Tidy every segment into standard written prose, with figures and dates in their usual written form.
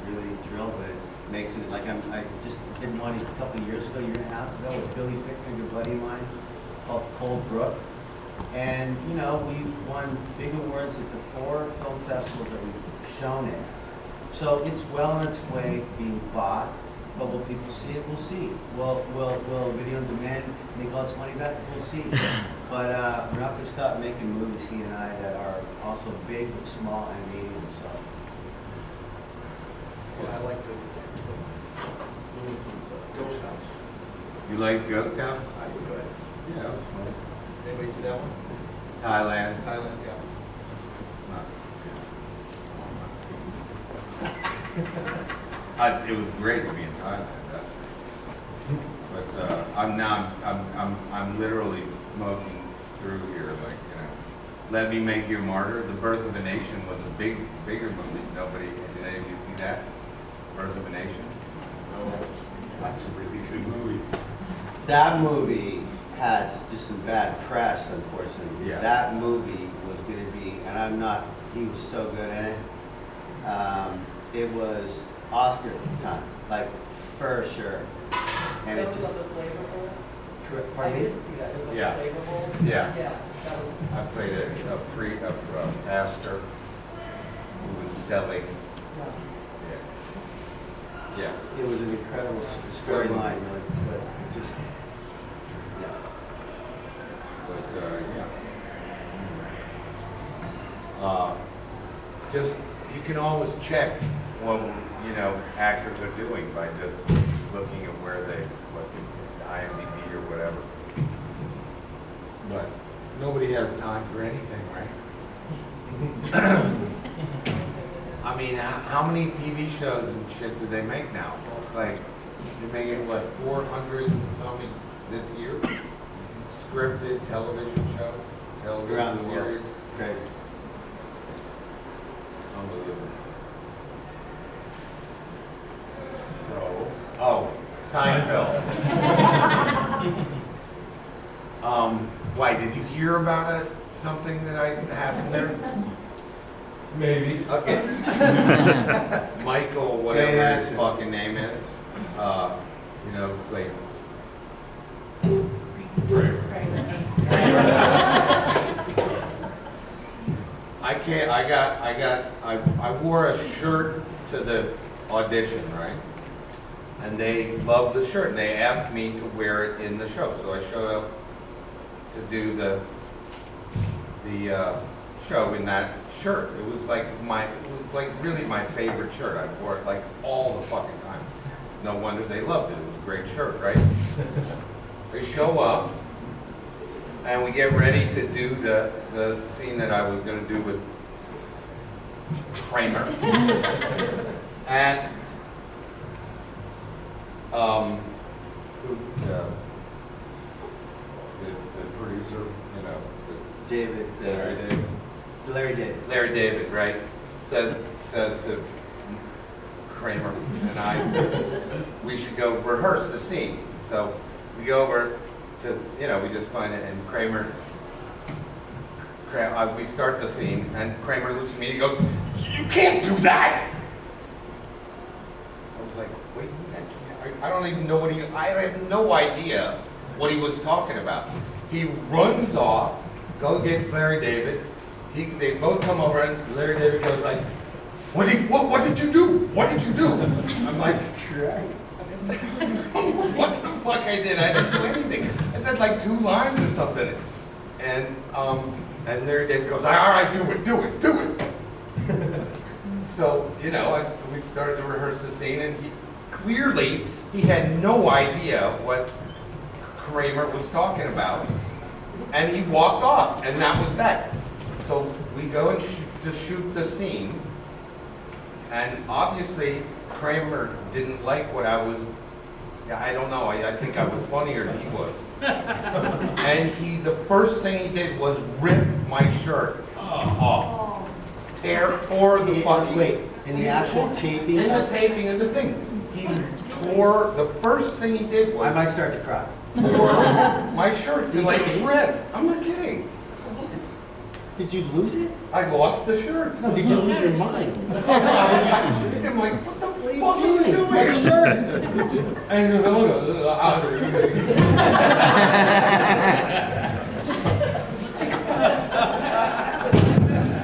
really thrilled with it. Makes it like I just did one a couple of years ago, year and a half ago, with Billy Fichter, a good buddy of mine, called Cold Brook. And you know, we've won big awards at the 4 film festivals that we've shown it. So it's well on its way to being bought. But will people see it? We'll see. Will video on demand make all its money back? We'll see. But we're not going to stop making movies, he and I, that are also big, but small, and medium. So. Well, I like the Ghost House. You like Ghost House? I do it. Yeah. Anybody see that one? Thailand. Thailand, yeah. It was great to be in Thailand. But I'm literally smoking through here, like, you know. Let Me Make You a Martyr. The Birth of a Nation was a bigger movie. Did any of you see that? Birth of a Nation? No. That's a really good movie. That movie had just some bad press, unfortunately. Yeah. That movie was going to be, and I'm not, he was so good in it. It was Oscar time, like, for sure. And That it was just, on the slave revolt? I pardon me? did see that. It was on Yeah. the slave revolt? Yeah. Yeah, that was. I played a pastor who was selling. Yeah. Yeah. Yeah. It was an incredible storyline, really, but it just, yeah. But just you can always check what actors are doing by just looking at what the IMDB or whatever. But nobody has time for anything, right? I mean, how many TV shows and shit do they make now? It's like they're making what 400 and something this year. Scripted television show, television Around the series. world. Crazy. Unbelievable. So, Seinfeld. Why, did you hear about it? Something that happened there? Maybe. Okay. Michael, whatever his fucking name is, like. I wore a shirt to the audition, right? And they loved the shirt, and they asked me to wear it in the show. So I showed up to do the show in that shirt. It was like really my favorite shirt. I wore it like all the fucking time. No wonder they loved it. It was a great shirt, right? They show up, and we get ready to do the scene that I was going to do with Kramer. And the producer, David, Larry David, right, says to Kramer and I, we should go rehearse the scene. So we go over to, we just find it, and Kramer, we start the scene, and Kramer looks at me and he goes, "You can't do that!" I was like, wait, I don't even know I have no idea what he was talking about. He runs off, gets Larry David. They both come over, and Larry David goes like, what did you do? What did you do? I'm like, what the fuck I did? I didn't do anything. I said like 2 lines or something. And Larry David goes, all right, do it. So, we started to rehearse the scene, and he had no idea what Kramer was talking about. And he walked off, and that was that. So we go and shoot the scene, and obviously Kramer didn't like what I was, I don't know, I think I was funnier than he was. And the first thing he did was rip my shirt off. Tore the fucking... Wait, in the actual taping? In the taping of the thing. He tore, the first thing he did was... I might start to cry. Tore my shirt to like shreds. I'm not kidding. Did you lose it? I lost the shirt. No, did you lose your mind? I'm like, what the my shirt. And he goes,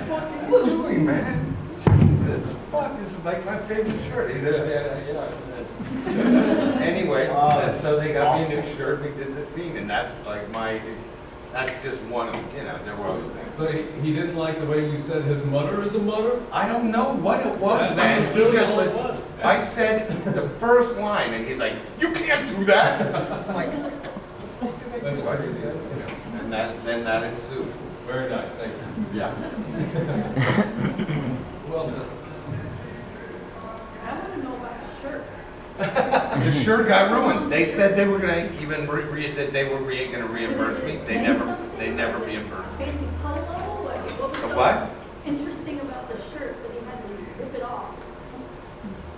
what are you doing, man? Jesus, fuck, this is like my favorite shirt. He said, yeah. Anyway, so they got me a new shirt, we did the scene, and that's like that's just one of, there were other things. So he didn't like the way you said his mother is a mother? I don't know what it was, That man. was He really just all it like, was. I said the first line, and he's like, "You can't do that." I'm like, "What the fuck did I That's do?" crazy. And then that ensued. Very nice, thank you. Yeah. Who else? I want to know about the shirt. The shirt got ruined. They said they were gonna even that they were gonna reimburse me. They never reimbursed me. Fancy polo? What was The so what? interesting about the shirt that he had to rip it off?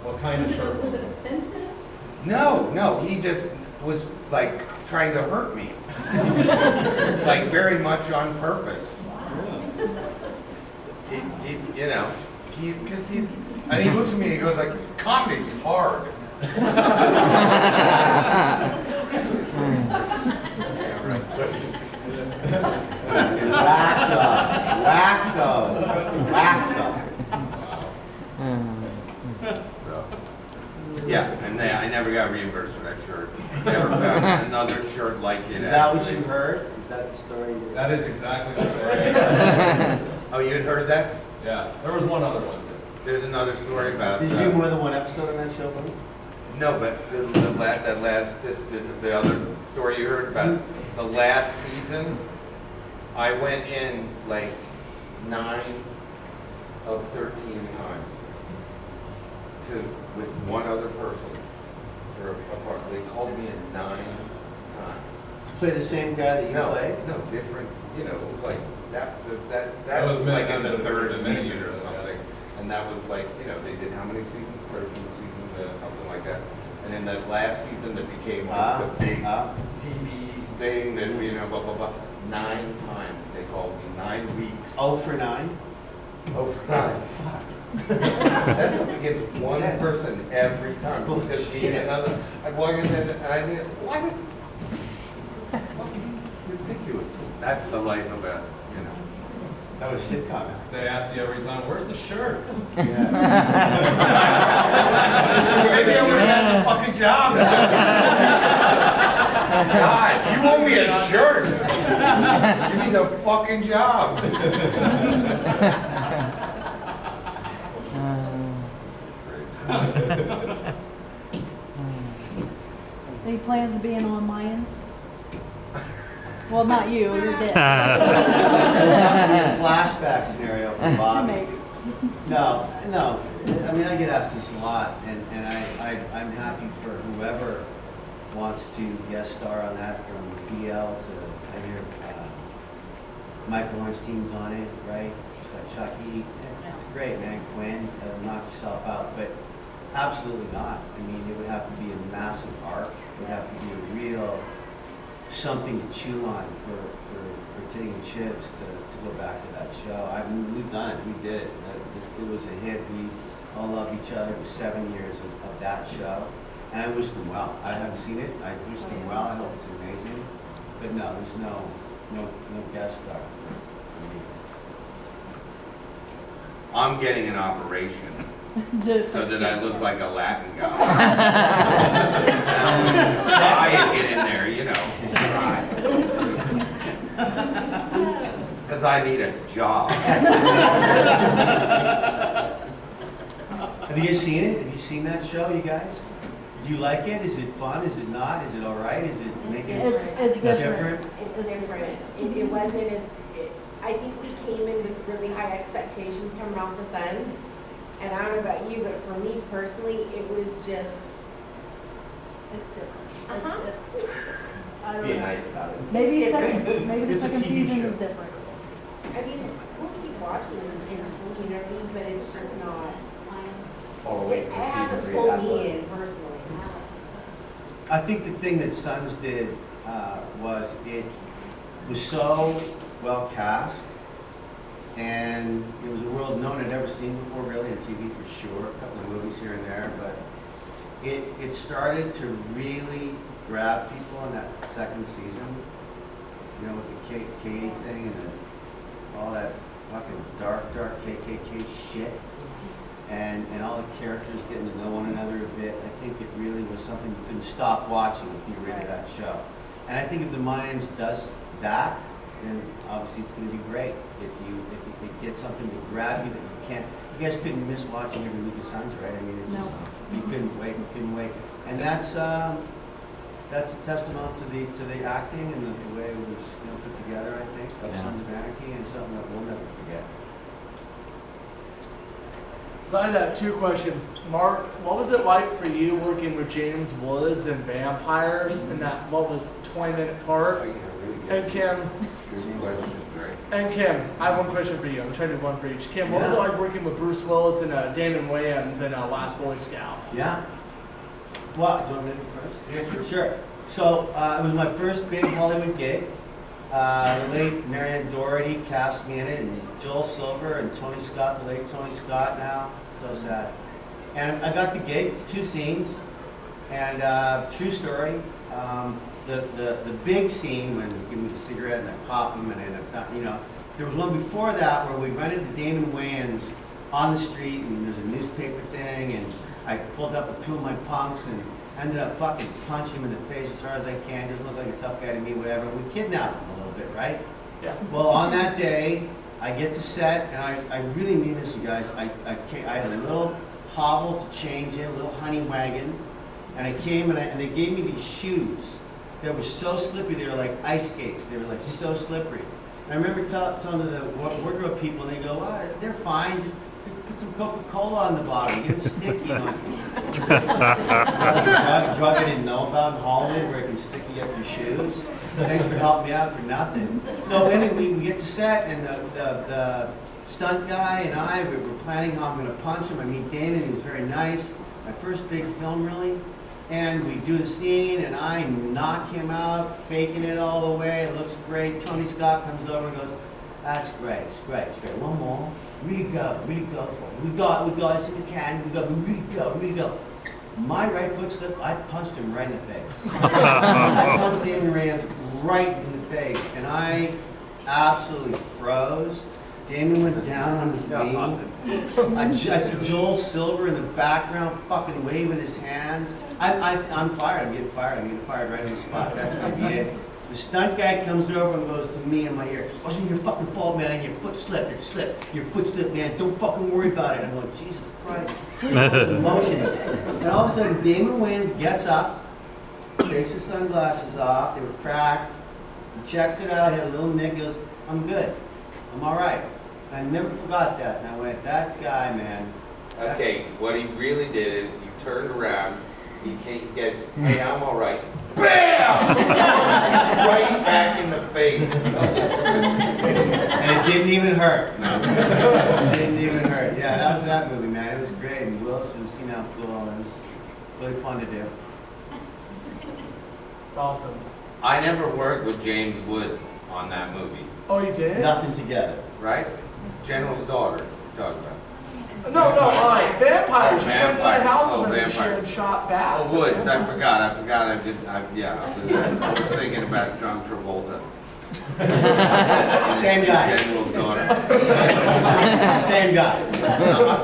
What kind of shirt Was it offensive? No, he just was like trying to hurt me. Like very much on purpose. Because he looks at me and he goes like, "Comedy's hard." Yeah, right. Whacked up. Yeah, and I never got reimbursed for that shirt. Never found another shirt like it. Is that what actually. you heard? Is that the story? That is exactly the story. Oh, you had heard that? Yeah, there was one other one. There's another story about. Did you do more than one episode on that show, Boone? No, but this is the other story you heard about. The last season, I went in like 9 of 13 times with one other person for a part. They called me in 9 times. To play the same guy that you played? No, different. It was like that That was was like in many- the third many season years, or something. And that was like, they did how many seasons? 13 seasons, something like that. And in that last season that became the big TV thing that blah, blah, blah. 9 times they called me, 9 weeks. Oh for 9? Oh, for 9. That's up against one Yes. person every time. Because me and another, I'd walk in there and I'd be like, why would, fucking ridiculous. That's the life of a, That was a sitcom. They ask you every time, where's the shirt? Yeah. Maybe I would have had the fucking job. God, you owe me a shirt. Give me the fucking job. Any plans of being on Mayans? Well, not you, you're dead. Flashback scenario for Bobby. Maybe. No. I mean, I get asked this a lot, and I'm happy for whoever wants to guest star on that, from PL to, I hear Michael Ornstein's on it, right? She's got Chucky. It's great, man. Quinn, knock yourself out. But absolutely not. I mean, it would have to be a massive arc. It would have to be a real something to chew on for Titty and Chips to go back to that show. We've done it. We did it. It was a hit. We all love each other. It was 7 years of that show. And I wish them well. I haven't seen it. I wish them well. I hope it's amazing. But no, there's no guest star for me. I'm getting an operation so that I look like a Latin guy. And I'm gonna try and get in there, because I need a job. Have you seen it? Have you seen that show, you guys? Do you like it? Is it fun? Is it not? Is it all right? Is it making It's different. It's different. It wasn't as, I think we came in with really high expectations coming off the Sons. And I don't know about you, but for me personally, it was just, It's different. Uh-huh. I don't Be know. nice about it. Maybe It's the It's a second TV season show. is different. I mean, we'll keep watching and looking at me, but it's just not, Oh, wait, it for hasn't season 3 pulled that me one. in personally. I think the thing that Sons did was it was so well cast, and it was a world no one had ever seen before, really, on TV for sure. A couple of movies here and there, but it started to really grab people in that second season. You know, with the Katie thing and all that fucking dark KKK shit. And all the characters getting to know one another a bit. I think it really was something you couldn't stop watching if you were into that show. And I think if the Mayans does that, then obviously it's going to be great. If it gets something to grab you that you can't, you guys couldn't miss watching every week of Sons, right? I mean, it's No. just, you couldn't wait. And that's a testament to the acting and the way it was put together, I think, of Sons of Anarchy, and something that we'll never forget. So I had 2 questions. Mark, what was it like for you working with James Woods and vampires in that, what was 20-minute part? Oh, yeah, really And good. Kim, Good question, right? and Kim, I have one question for you. I'm trying to do one for each. Kim, what was it like working with Bruce Willis and Damon Wayans in Last Boy Scout? Yeah. Well, do you want me to do first? Yeah, sure. Sure. So it was my first big Hollywood gig. The late Marianne Doherty cast me in it, and Joel Silver and Tony Scott, the late Tony Scott now. So sad. And I got the gig. It's 2 scenes, and true story. The big scene when he's giving me the cigarette and I pop him and I end up, there was one before that where we ran into Damon Wayans on the street and there's a newspaper thing and I pulled up with 2 of my punks and ended up fucking punching him in the face as hard as I can. Doesn't look like a tough guy to me, whatever. We kidnapped him a little bit, right? Yeah. Well, on that day, I get to set, and I really mean this, you guys. I had a little hovel to change in, a little honey wagon, and I came and they gave me these shoes that were so slippery. They were like ice skates. They were like so slippery. And I remember telling the wardrobe people, and they go, "Well, they're fine. Just put some Coca-Cola on the bottom. Get them sticky on you." Like a drug I didn't know about in Hollywood where it can sticky up your shoes. Thanks for helping me out for nothing. So anyway, we get to set, and the stunt guy and I, we were planning how I'm going to punch him. I meet Damon, he was very nice. My first big film, really. And we do the scene, and I knock him out, faking it all the way. It looks great. Tony Scott comes over and goes, "That's great, it's great, it's great. One more. Really go for it. We got it if you can. Really go. My right foot slipped, I punched him right in the face. I punched Damon Wayans right in the face, and I absolutely froze. Damon went down on his knee. I see Joel Silver in the background fucking waving his hands. I'm fired, I'm getting fired right on the spot. That's gonna be it. The stunt guy comes over and goes to me in my ear, "Wasn't your fucking fault, man. Your foot slipped. It slipped. Your foot slipped, man. Don't fucking worry about it." I'm like, Jesus Christ. Emotion. And all of a sudden, Damon Wayans gets up, takes his sunglasses off. They were cracked. He checks it out. He had a little nick. He goes, "I'm good. I'm all right." I never forgot that. And I went, that guy, man. Okay, what he really did is you turned around, he can't get, "Hey, I'm all right." BAM! Right back in the face. And it didn't even hurt. No. It didn't even hurt. Yeah, that was that movie, man. It was great. And Willis was, cool. It was really fun to do. It's awesome. I never worked with James Woods on that movie, Oh, you did? Nothing together. right? General's daughter, you're talking about. No, vampires. You went to the Vampires. house Oh, of them and vampires. shot bats. Oh, Woods, I forgot, I was thinking about John Travolta. Same guy. General's daughter. Same guy. I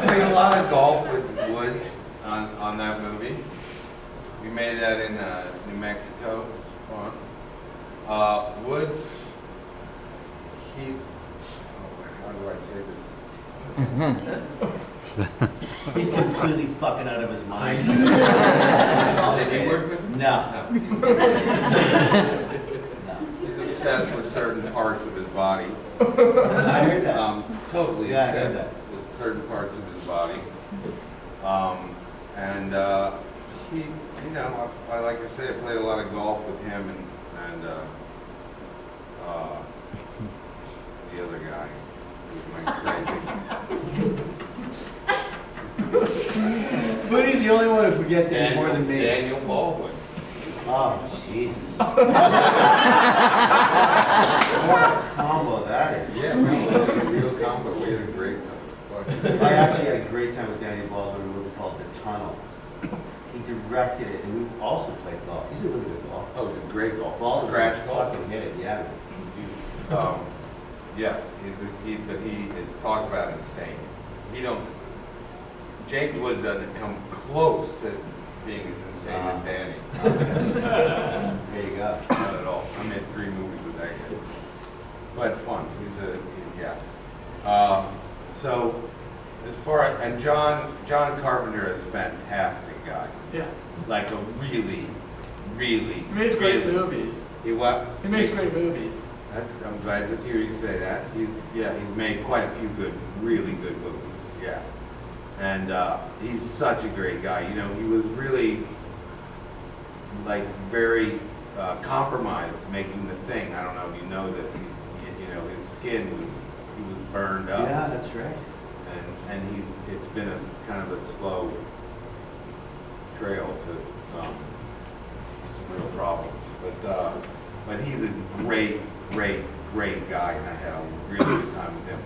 played a lot of golf with Woods on that movie. We made that in New Mexico. It was fun. Woods, how do I say this? He's completely fucking out of his mind. Did he work with me? No. He's obsessed with certain parts of his body. I heard that. Totally Yeah, I heard obsessed that. with certain parts of his body. And he, I like I say, I played a lot of golf with him and the other guy. He went crazy. Booty's the only one who forgets things more than me. Daniel Baldwin. Oh, Jesus. What a combo that is. Yeah, real combo. We had a great time. I actually had a great time with Danny Baldwin in a movie called The Tunnel. he directed it, and we also played golf. He's a really good golfer. Oh, it's a great golf. Ball Scratch golf. fucking hit it, yeah. He's, yeah, but he is talked about insane. James Woods doesn't come close to being as insane as Danny. There you go. Not at all. I'm in 3 movies with that guy. But fun. Yeah. So, as far as, and John Carpenter is a fantastic guy. Yeah. Like a really, really, He makes great really- movies. He what? He makes great movies. I'm glad to hear you say that. He's made quite a few really good movies. Yeah. And he's such a great guy. You know, he was really like very compromised making The Thing. I don't know if you know this. You know, his skin was burned up. Yeah, that's right. And it's been a kind of a slow trail to some real problems. But he's a great guy, and I had a really good time with him.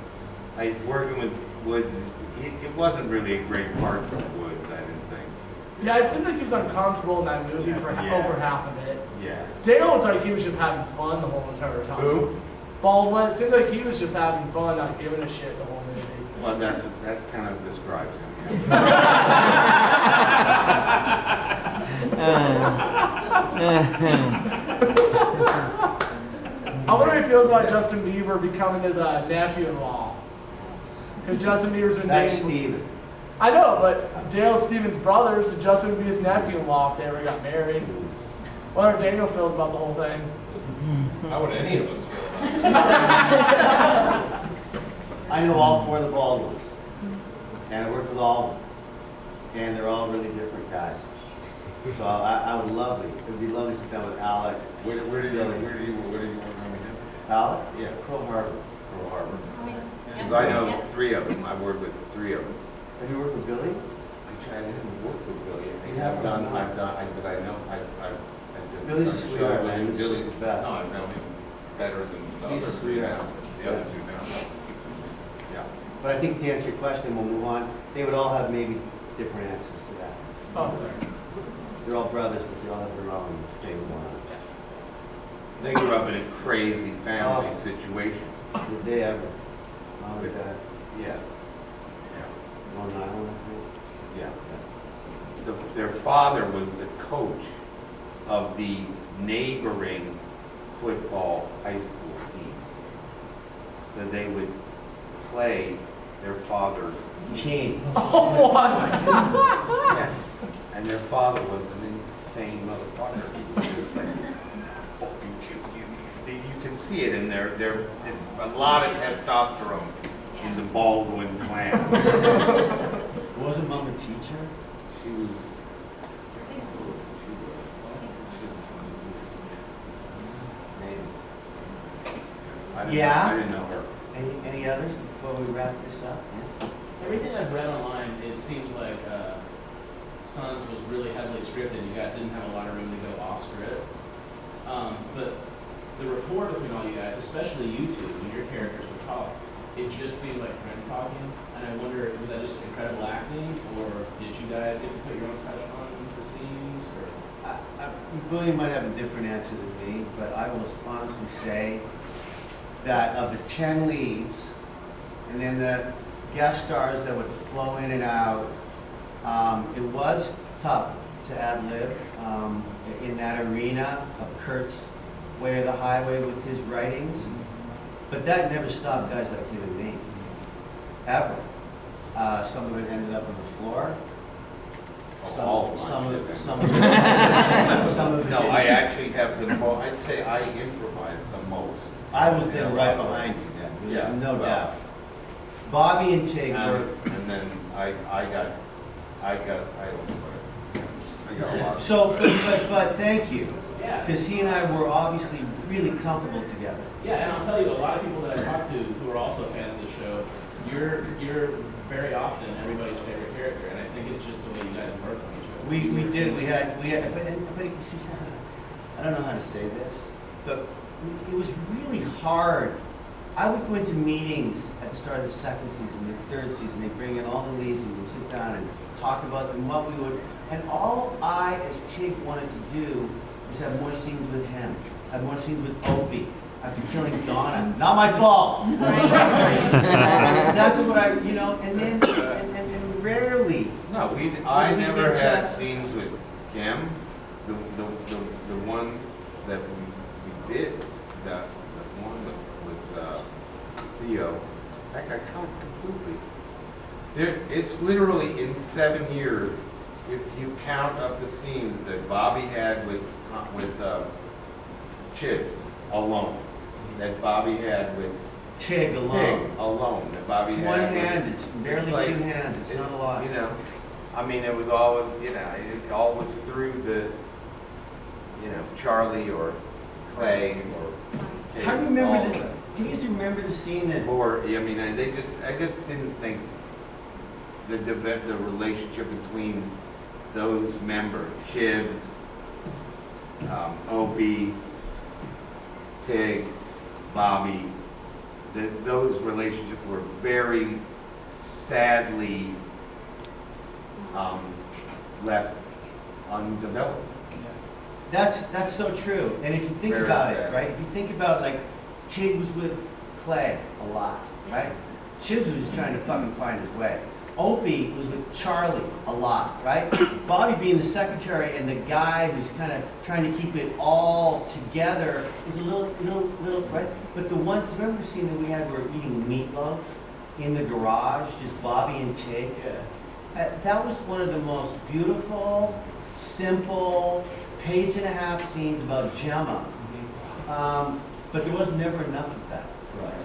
Working with Woods, it wasn't really a great part for Woods, I didn't think. Yeah, it seemed like he was uncomfortable in that movie for Yeah. over half of it. Yeah. Dale looked like he was just having fun the whole entire time. Who? Baldwin, it seemed like he was just having fun, not giving a shit the whole movie. Well, that kind of describes him. I wonder if he feels like Justin Bieber becoming his nephew-in-law. Because Justin Bieber's been That's dating. Steven. I know, but Dale Steven's brother, so Justin would be his nephew-in-law if they ever got married. Wonder what Daniel feels about the whole thing. How would any of us feel about I know all 4 of the Baldwins, and I worked with all of them, and they're all really different guys. So I would love it. It would be lovely to sit down with Alec. Where did you work on him? Alec? Yeah. Pearl Harbor. Pearl Harbor. Yeah. Because I know 3 of them. I've worked with 3 of them. Have you worked with Billy? Actually, I didn't work with Billy. You have but I know, Billy's a sweetheart, man. He's Billy's just the best. No, I've known him better than the He's a other 3 sweetheart. now. The other 2 now. Yeah. But I think to answer your question, we'll move on. They would all have maybe different answers to that. Oh, sorry. They're all brothers, but they all have their own thing going on. They grew up in a crazy family Oh. situation. Did they ever? Mom and dad? Yeah. Long Island, Yeah. Their father was the coach of the neighboring football high school team. So they would play their father's I think. Team. Oh, what? Yeah. And their father was an insane motherfucker. He was just like, fucking kill you. You can see it in it's a lot of testosterone in the Baldwin clan. Wasn't Mom a teacher? She was. Maybe. I Yeah? didn't know her. Any others before we wrap this up? Everything I've read online, it seems like Sons was really heavily scripted. You guys didn't have a lot of room to go off script. But the rapport between all you guys, especially you two, when your characters would talk, it just seemed like friends talking. And I wonder, was that just incredible acting, or did you guys get to put your own touch on the scenes? Or Boone might have a different answer than me, but I will honestly say that of the 10 leads, and then the guest stars that would flow in and out, it was tough to ad-lib in that arena of Kurt's Way of the Highway with his writings, but that never stopped guys like you and me, ever. Some of it ended up on the floor. Some of it No, didn't. I actually have the most, I'd say I improvised the most. I was there right behind you then, Yeah, there's no well, doubt. Bobby and Tig were, And then I got a lot of. so, but thank you, yeah, because he and I were obviously really comfortable together. yeah, and I'll tell you, a lot of people that I talked to who are also fans of the show, you're very often everybody's favorite character, and I think it's just the way you guys work on each other. We had, but you see, I don't know how to say this, but it was really hard I would go into meetings at the start of the second season, the third season, they bring in all the leads and we'd sit down and talk about them, what we would, and all I, as Tig, wanted to do was have more scenes with him, have more scenes with Opie, after killing Donna. Not my fault! That's what I, you know, and then, and rarely. No, I never had scenes with Kim. The ones that we did, the one with Theo, that got cut completely. It's literally in 7 years, if you count up the scenes that Bobby had with Chibs alone, that Bobby had with Tig alone. That Bobby It's had. one hand, it's barely like- two hands, it's not a lot. You know, I mean, it was all, you know, it all was through the, you know, Charlie or Clay or. Kate, How do you all remember of the, them. do you remember the scene that, Or, I mean, I just didn't think the relationship between those members, Chibs, Opie, Pig, Bobby, those relationships were very sadly left undeveloped. that's so true. And if you think Very about sad. it, right, if you think about, like, Tig was with Clay a lot, right? Chibs was just trying to fucking find his way. Opie was with Charlie a lot, right? Bobby being the secretary and the guy who's kind of trying to keep it all together was a little, right? But the one, do you remember the scene that we had where we were eating meatloaf in the garage, just Bobby and Tig? Yeah. That was one of the most beautiful, simple, page-and-a-half scenes about Gemma. But there was never enough of that for us.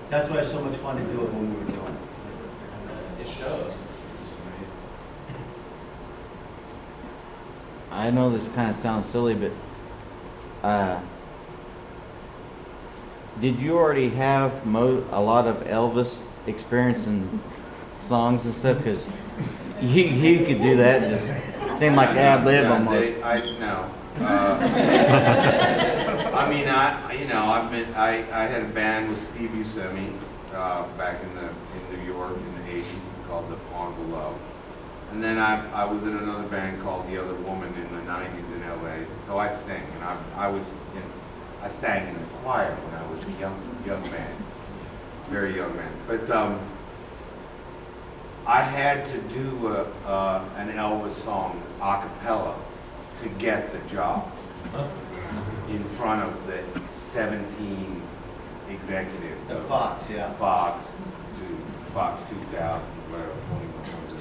That's why it's so much fun to do it when we were doing it. And it shows. It's just amazing. I know this kind of sounds silly, but did you already have a lot of Elvis experience in songs and stuff? Because you could do that. It just seemed like ad lib almost. No. I mean, I had a band with Steve Buscemi back in New York in the 80s called the Pawns of Love. And then I was in another band called The Other Woman in the 90s in LA. So I sang, and I sang in the choir when I was a young man, very young man. But I had to do an Elvis song a cappella to get the job in front of the 17 executives. The of Fox, yeah. Fox 2000, whatever,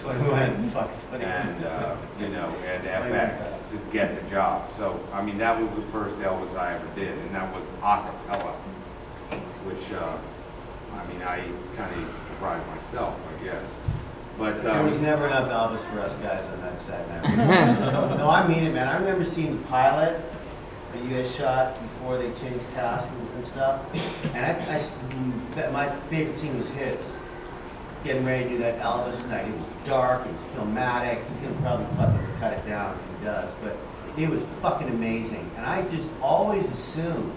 21. Fox 20. And, and FX to get the job. So, I mean, that was the first Elvis I ever did, and that was a cappella, which, I kind of surprised myself, I guess. But There was never enough Elvis for us guys on that set, man. No, I mean it, man. I remember seeing the pilot that you guys shot before they changed cast and stuff. And my favorite scene was his. Getting ready to do that Elvis night. It was dark, it was filmatic. He's gonna probably fucking cut it down if he does, but it was fucking amazing. And I just always assumed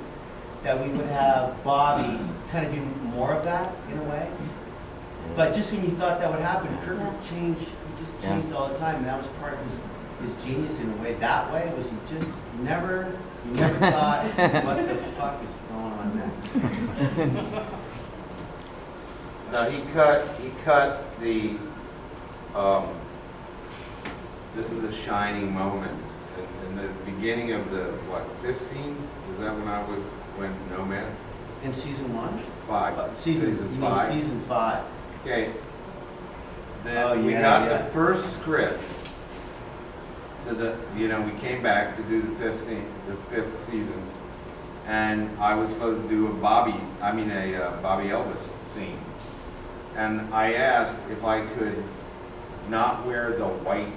that we would have Bobby kind of do more of that in a way. But just when you thought that would happen, Kirk would change, he just changed all the time, and that was part of his genius in a way. That way was he just never thought, what the fuck is going on next? No, he cut the, this is a shining moment. In the beginning of the, fifth scene? Was that when Nomad? In season 1? 5. Season 5. Season 5. Okay. Oh, We yeah, got yeah. the first script. We came back to do the fifth season, and I was supposed to do a Bobby Elvis scene. And I asked if I could not wear the white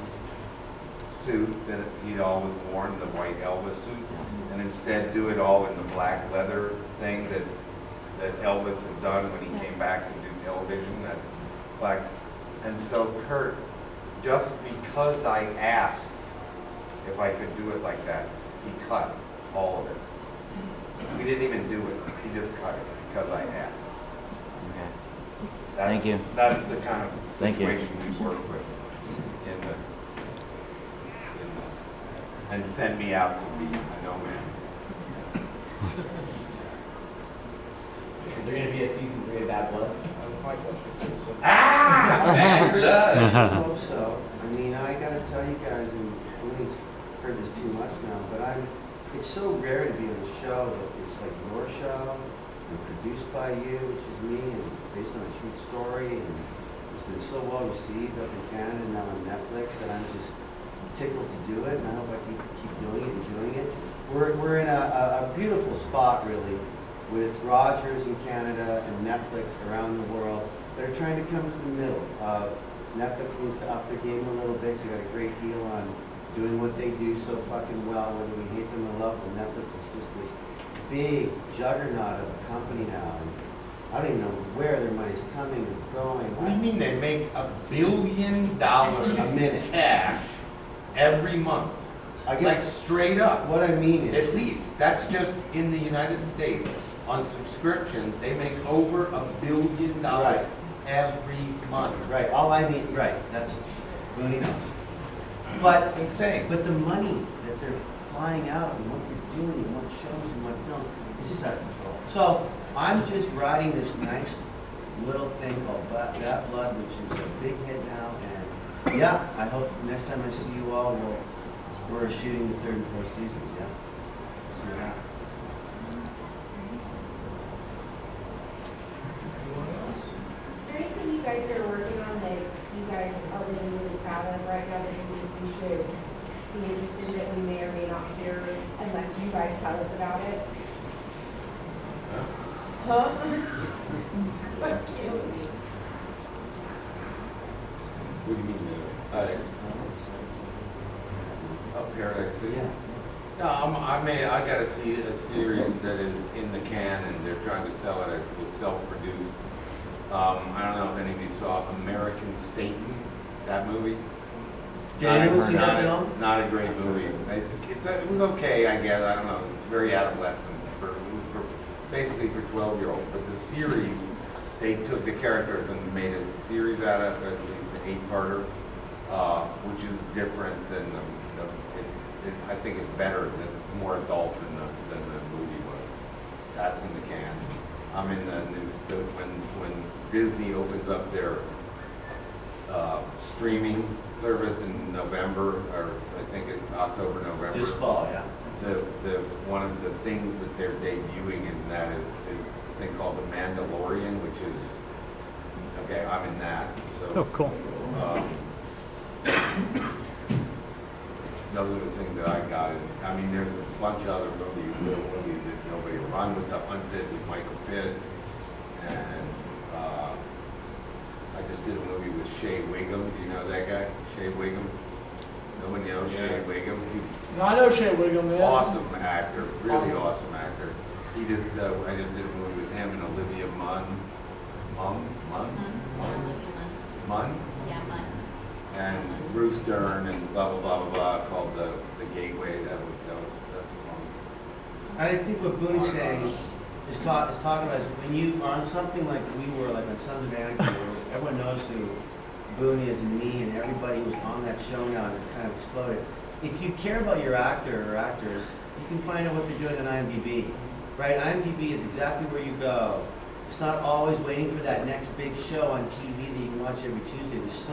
suit that he'd always worn, the white Elvis suit, and instead do it all in the black leather thing that Elvis had done when he came back to do television, that black. And so Kurt, just because I asked if I could do it like that, he cut all of it. We didn't even do it. He just cut it because I asked. Okay. That's, Thank you. That's the kind of Thank you. situation we work with and send me out to be a nomad. Is there gonna be a season 3 of Bad Blood? Bad blood. I hope so. I mean, I gotta tell you guys, and Boone's heard this too much now, but it's so rare to be on a show that is like your show, and produced by you, which is me, and based on a true story, and it's been so well received up in Canada and now on Netflix that I'm just tickled to do it, and I hope I can keep doing it and doing it. We're in a beautiful spot, really, with Rogers in Canada and Netflix around the world. They're trying to come to the middle. Netflix needs to up their game a little bit, because they got a great deal on doing what they do so fucking well, whether we hate them or love them. Netflix is just this big juggernaut of a company now. And I don't even know where their money's coming and going. What do you mean they make $1 billion A minute. cash every month? I Like guess straight up. what I mean is, At least, that's just in the United States. On subscription, they make over $1 billion Right. every month. right, all I mean, right, that's, Boone knows. But It's insane. But the money that they're flying out and what they're doing and what shows and what films is just out of control. So I'm just riding this nice little thing called Bad Blood, which is a big hit now. And yeah, I hope next time I see you all, we're shooting the 3rd and 4th seasons. Yeah, see you now. Is there anything you guys are working on that you guys are really, really proud of right now that you think we should be interested in, that we may or may not hear unless you guys tell us about it? Huh? Fuck you. What do you mean? Paradise City? Yeah. No, I gotta see a series that is in the can and they're trying to sell it. It was self-produced. I don't know if any of you saw American Satan, that movie. Did anyone see that film? Not a great movie. It was okay, I guess. I don't know. It's very adolescent basically for 12-year-olds. But the series, they took the characters and made a series out of it, at least an 8-parter, which is different than I think it's better, more adult than the movie was. That's in the can. I'm in the news when Disney opens up their streaming service in November, or I think it's October, November. Just fall, yeah. The one of the things that they're debuting in that is a thing called The Mandalorian, which is okay. I'm in that. So. Oh, cool. Those are the things that I got. I mean, there's a bunch of other little movies that nobody run with The Hunted with Michael Pitt, and I just did a movie with Shea Wiggum. Do you know that guy, Shea Wiggum? No one knows Shea Wiggum. He's No, I know Shea Wiggum is. awesome actor, really awesome actor. I just did a movie with him and Olivia Munn. Yeah, Munn. And Bruce Dern and blah blah blah blah blah called the Gateway. That's fun. I think what Boone's saying is talking about is when you are on something like we were, like on Sons of Anarchy, where everyone knows who Boone is and me and everybody who's on that show now, and it kind of exploded. If you care about your actor or actors, you can find out what they're doing on IMDb, right? IMDb is exactly where you go. It's not always waiting for that next big show on TV that you can watch every Tuesday. There's so